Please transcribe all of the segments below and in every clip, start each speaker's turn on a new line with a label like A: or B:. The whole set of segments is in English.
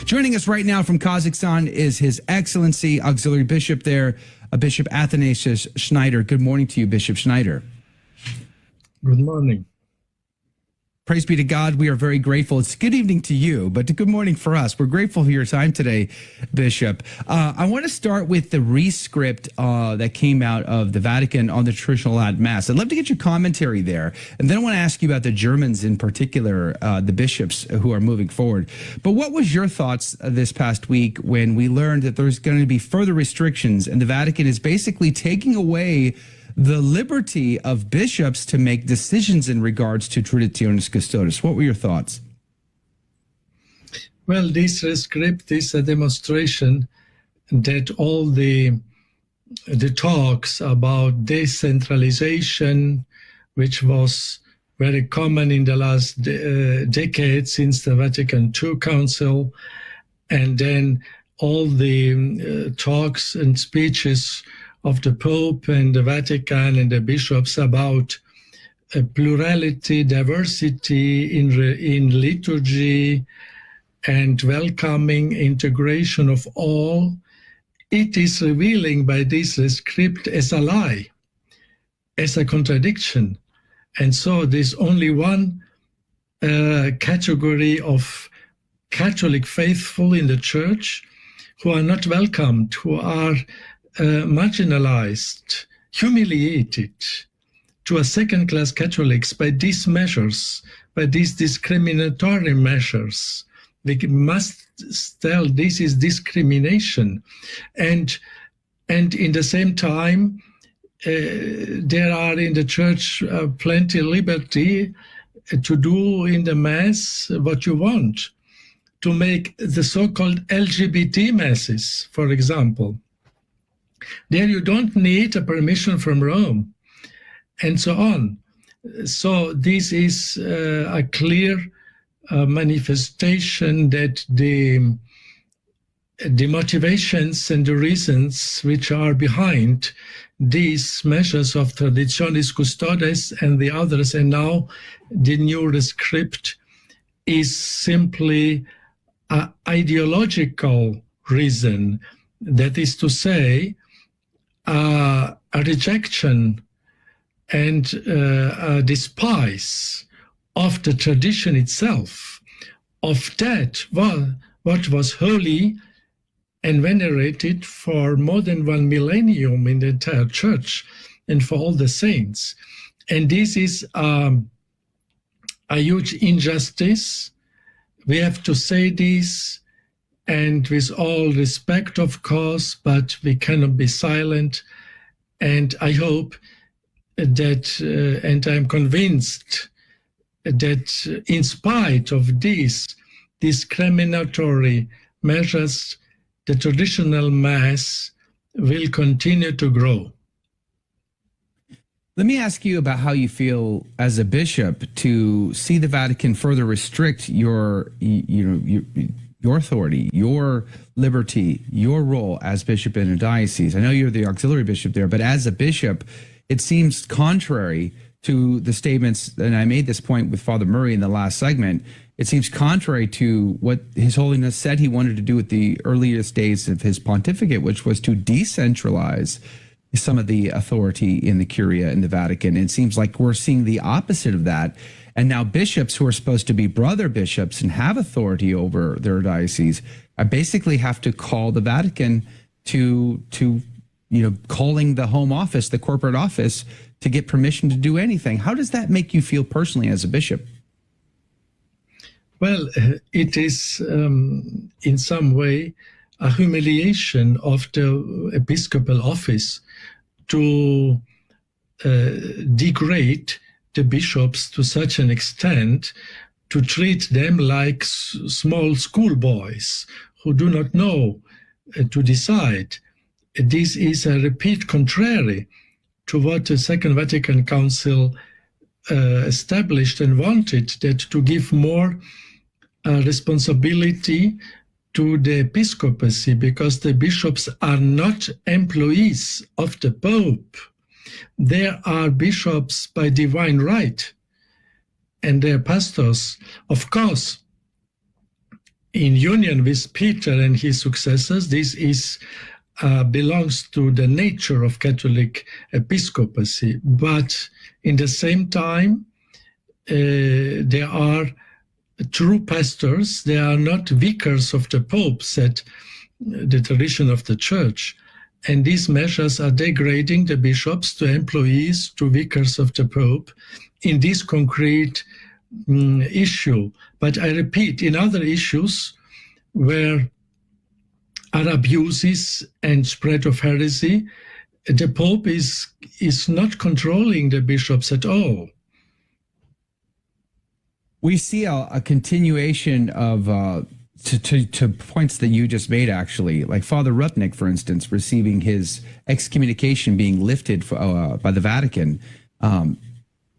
A: Joining us right now from Kazakhstan is His Excellency Auxiliary Bishop there, Bishop Athanasius Schneider. Good morning to you, Bishop Schneider.
B: Good morning.
A: Praise be to God. We are very grateful. It's good evening to you, but good morning for us. We're grateful for your time today, Bishop. I want to start with the rescript that came out of the Vatican on the traditional Latin Mass. I'd love to get your commentary there. And then I want to ask you about the Germans in particular, the bishops who are moving forward. But what was your thoughts this past week when we learned that there's going to be further restrictions and the Vatican is basically taking away the liberty of bishops to make decisions in regards to Traditionis Custodes? What were your thoughts?
B: Well, this rescript is a demonstration that all the talks about decentralization, which was very common in the last decade since the Vatican II Council, and then all the talks and speeches of the Pope and the Vatican and the bishops about plurality, diversity in liturgy, and welcoming integration of all, it is revealing by this rescript as a lie, as a contradiction. And so there's only one category of Catholic faithful in the Church who are not welcomed, who are marginalized, humiliated to a second-class Catholics by these measures, by these discriminatory measures. We must tell this is discrimination. And in the same time, there are in the Church plenty of liberty to do in the Mass what you want, to make the so-called LGBT Masses, for example. There you don't need a permission from Rome, and so on. So this is a clear manifestation that the motivations and the reasons which are behind these measures of Traditionis Custodes and the others, and now the new rescript, is simply an ideological reason. That is to say, a rejection and a despise of the tradition itself, of that what was holy and venerated for more than 1 millennium in the entire Church and for all the saints. And this is a huge injustice. We have to say this, and with all respect, of course, but we cannot be silent. And I hope that, and I'm convinced that in spite of these discriminatory measures, the traditional Mass will continue to grow.
A: Let me ask you about how you feel as a bishop to see the Vatican further restrict your authority, your liberty, your role as bishop in a diocese. I know you're the auxiliary bishop there, but as a bishop, it seems contrary to the statements, and I made this point with Father Murray in the last segment, it seems contrary to what His Holiness said he wanted to do at the earliest days of his pontificate, which was to decentralize some of the authority in the Curia in the Vatican. It seems like we're seeing the opposite of that. And now bishops who are supposed to be brother bishops and have authority over their diocese basically have to call the Vatican to calling the home office, the corporate office, to get permission to do anything. How does that make you feel personally as a bishop?
B: Well, it is in some way a humiliation of the episcopal office to degrade the bishops to such an extent, to treat them like small schoolboys who do not know to decide. This is a repeat contrary to what the Second Vatican Council established and wanted, that to give more responsibility to the episcopacy, because the bishops are not employees of the Pope. They are bishops by divine right, and their pastors. Of course, in union with Peter and his successors. This is belongs to the nature of Catholic episcopacy. But in the same time, they are true pastors. They are not vicars of the Pope, said the tradition of the Church. And these measures are degrading the bishops to employees, to vicars of the Pope in this concrete issue. But I repeat, in other issues where are abuses and spread of heresy, the Pope is not controlling the bishops at all.
A: We see a continuation of to points that you just made, actually, like Father Rutnick, for instance, receiving his excommunication being lifted by the Vatican. And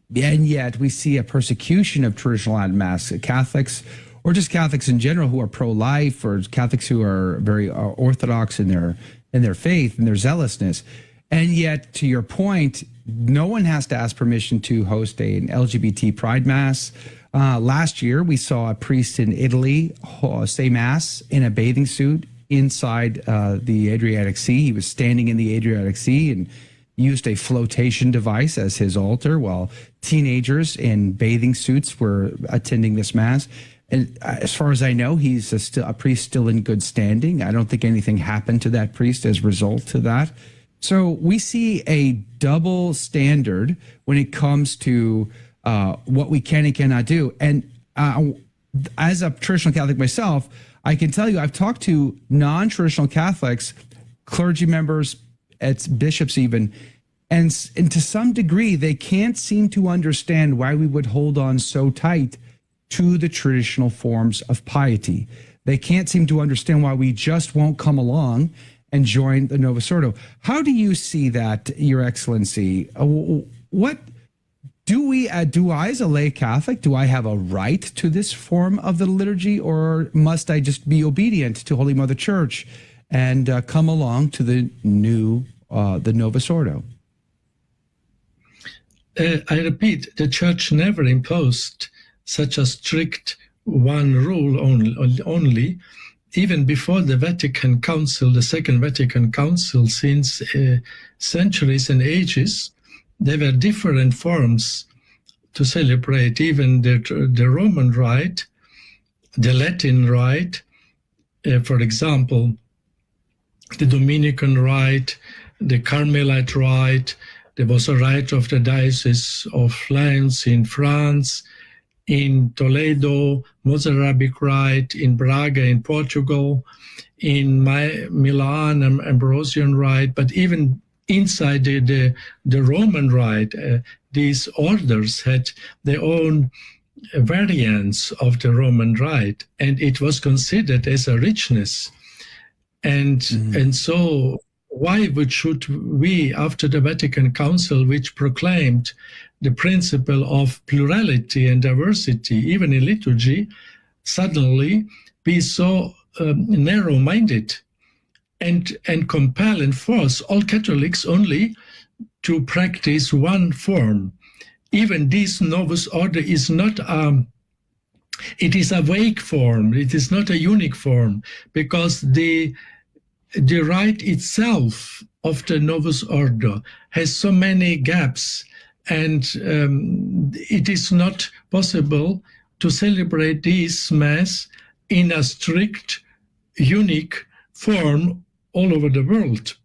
A: yet we see a persecution of traditional Latin Mass Catholics, or just Catholics in general who are pro-life, or Catholics who are very orthodox in their faith and their zealousness. And yet, to your point, no one has to ask permission to host an LGBT Pride Mass. Last year, we saw a priest in Italy say Mass in a bathing suit inside the Adriatic Sea. He was standing in the Adriatic Sea and used a flotation device as his altar, while teenagers in bathing suits were attending this Mass. And as far as I know, he's a priest still in good standing. I don't think anything happened to that priest as a result of that. So we see a double standard when it comes to what we can and cannot do. And as a traditional Catholic myself, I can tell you, I've talked to non-traditional Catholics, clergy members, bishops even, and to some degree, they can't seem to understand why we would hold on so tight to the traditional forms of piety. They can't seem to understand why we just won't come along and join the Novus Ordo. How do you see that, Your Excellency? What do I, as a lay Catholic, do I have a right to this form of the liturgy, or must I just be obedient to Holy Mother Church and come along to the Novus Ordo?
B: I repeat, the Church never imposed such a strict one rule only. Even before the Vatican Council, the Second Vatican Council, since centuries and ages, there were different forms to celebrate. Even the Roman Rite, the Latin Rite, for example, the Dominican Rite, the Carmelite Rite. There was a rite of the Diocese of Lens in France, in Toledo, Mozarabic Rite, in Braga in Portugal, in Milan, Ambrosian Rite, but even inside the Roman Rite, these orders had their own variants of the Roman Rite, and it was considered as a richness. And so why should we, after the Vatican Council, which proclaimed the principle of plurality and diversity, even in liturgy, suddenly be so narrow-minded and compel and force all Catholics only to practice one form? Even this Novus Ordo is not it is a vague form. It is not a unique form, because the rite itself of the Novus Ordo has so many gaps, and it is not possible to celebrate this Mass in a strict, unique form all over the world.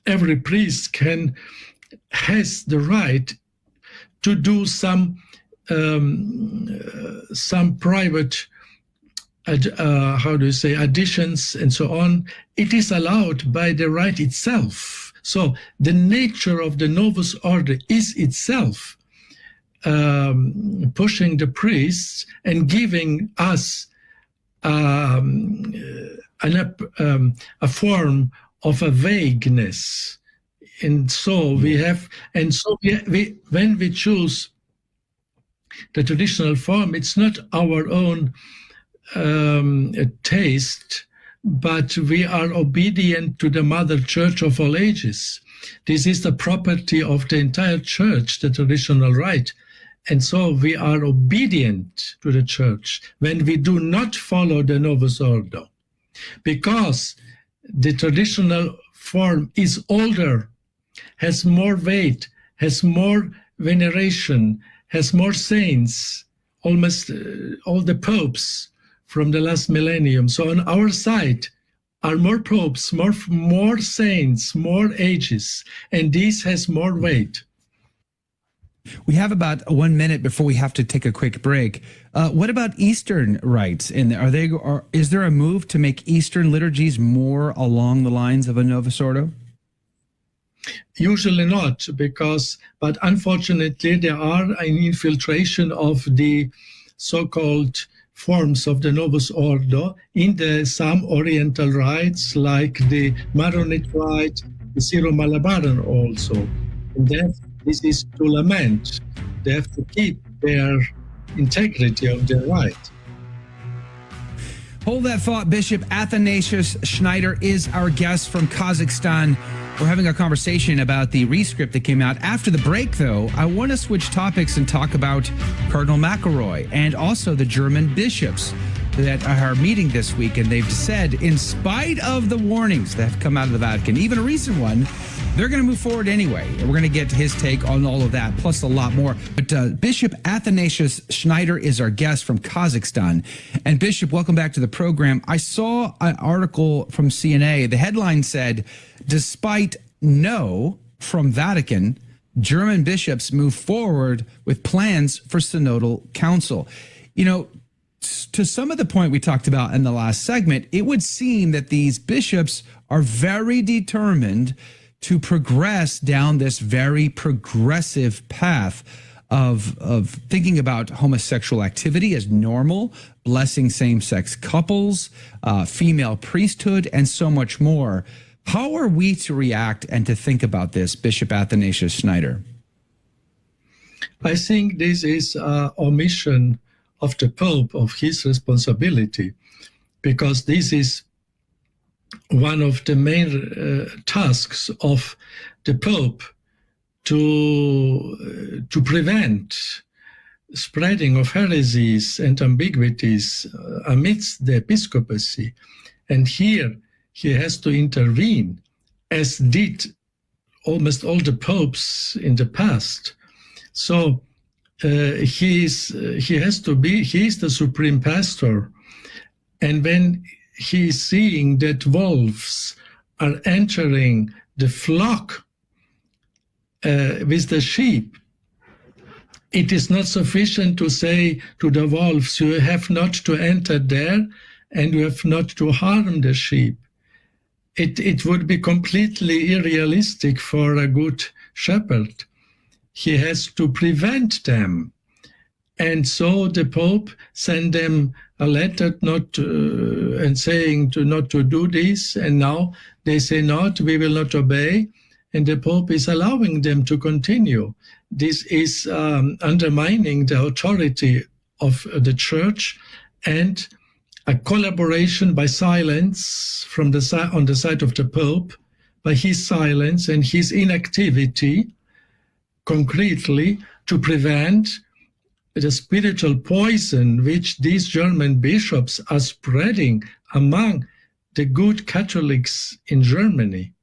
B: Every priest has the right to do some private additions and so on. It is allowed by the rite itself. So the nature of the Novus Ordo is itself pushing the priests and giving us a form of a vagueness. And so when we choose the traditional form, it's not our own taste, but we are obedient to the Mother Church of all ages. This is the property of the entire Church, the traditional rite. And so we are obedient to the church when we do not follow the Novus Ordo, because the traditional form is older, has more weight, has more veneration, has more saints, almost all the popes from the last millennium. So on our side are more popes, more saints, more ages, and this has more weight.
A: We have about 1 minute before we have to take a quick break. What about Eastern rites? And is there a move to make Eastern liturgies more along the lines of a Novus Ordo?
B: Usually not, but unfortunately there are an infiltration of the so-called forms of the Novus Ordo in some Oriental rites, like the Maronite rite, the Syro-Malabaran also. And this is to lament. They have to keep their integrity of their rite.
A: Hold that thought. Bishop Athanasius Schneider is our guest from Kazakhstan. We're having a conversation about the rescript that came out. After the break, though, I want to switch topics and talk about Cardinal McElroy and also the German bishops that are meeting this week. And they've said, in spite of the warnings that have come out of the Vatican, even a recent one, they're going to move forward anyway. And we're going to get his take on all of that, plus a lot more. But Bishop Athanasius Schneider is our guest from Kazakhstan. And Bishop, welcome back to the program. I saw an article from CNA. The headline said, despite no from Vatican, German bishops move forward with plans for synodal council. You know, to some of the point we talked about in the last segment, it would seem that these bishops are very determined to progress down this very progressive path of thinking about homosexual activity as normal, blessing same-sex couples, female priesthood, and so much more. How are we to react and to think about this, Bishop Athanasius Schneider?
B: I think this is an omission of the Pope of his responsibility, because this is one of the main tasks of the Pope to prevent spreading of heresies and ambiguities amidst the episcopacy. And here he has to intervene, as did almost all the popes in the past. So he is the supreme pastor. And when he is seeing that wolves are entering the flock with the sheep, it is not sufficient to say to the wolves, you have not to enter there and you have not to harm the sheep. It would be completely unrealistic for a good shepherd. He has to prevent them. And so the Pope sent them a letter and saying not to do this. And now they say not, we will not obey. And the Pope is allowing them to continue. This is undermining the authority of the Church, and a collaboration by silence on the side of the Pope, by his silence and his inactivity, concretely to prevent the spiritual poison which these German bishops are spreading among the good Catholics in Germany.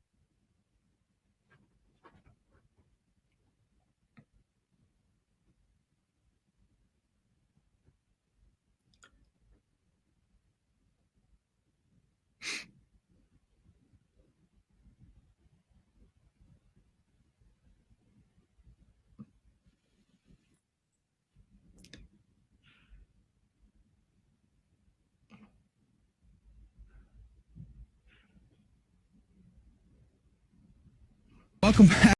A: Welcome back.